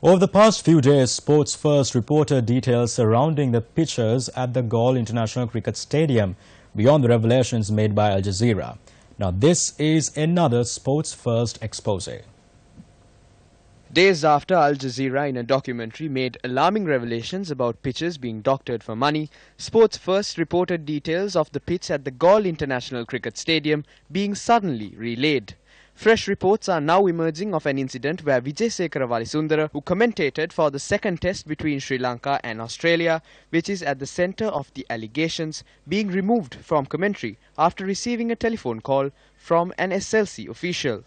Over the past few days, Sports First reported details surrounding the pitches at the Galle International Cricket Stadium beyond the revelations made by Al Jazeera. Now this is another Sports First expose. Days after Al Jazeera in a documentary made alarming revelations about pitches being doctored for money, Sports First reported details of the pitch at the Galle International Cricket Stadium being suddenly relaid. Fresh reports are now emerging of an incident where Vijayasekara Valisundara, who commentated for the second test between Sri Lanka and Australia, which is at the centre of the allegations, being removed from commentary after receiving a telephone call from an SLC official.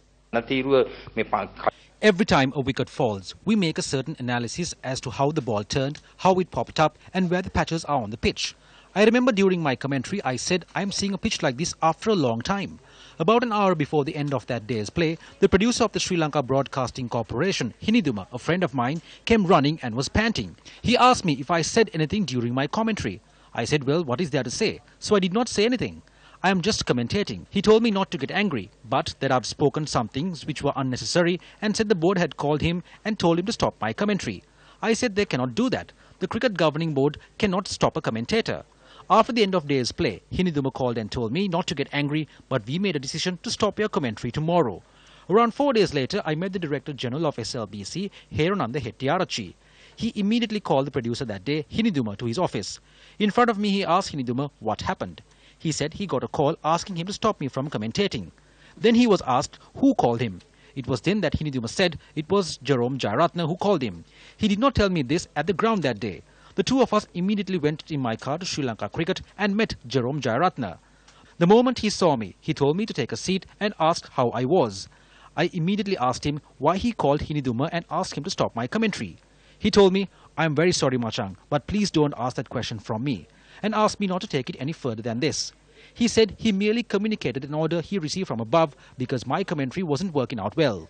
Every time a wicket falls, we make a certain analysis as to how the ball turned, how it popped up and where the patches are on the pitch. I remember during my commentary I said I'm seeing a pitch like this after a long time. About an hour before the end of that day's play, the producer of the Sri Lanka Broadcasting Corporation, Hiniduma, a friend of mine, came running and was panting. He asked me if I said anything during my commentary. I said, well, what is there to say? So I did not say anything. I am just commentating. He told me not to get angry, but that I've spoken some things which were unnecessary and said the board had called him and told him to stop my commentary. I said they cannot do that. The cricket governing board cannot stop a commentator. After the end of day's play, Hiniduma called and told me not to get angry, but we made a decision to stop your commentary tomorrow. Around 4 days later, I met the Director General of SLBC, Heronanda Hettiarachchi. He immediately called the producer that day, Hiniduma, to his office. In front of me, he asked Hiniduma what happened. He said he got a call asking him to stop me from commentating. Then he was asked who called him. It was then that Hiniduma said it was Jerome Jayaratne who called him. He did not tell me this at the ground that day. The two of us immediately went in my car to Sri Lanka Cricket and met Jerome Jayaratne. The moment he saw me, he told me to take a seat and asked how I was. I immediately asked him why he called Hiniduma and asked him to stop my commentary. He told me, I am very sorry Machang, but please don't ask that question from me, and asked me not to take it any further than this. He said he merely communicated an order he received from above because my commentary wasn't working out well.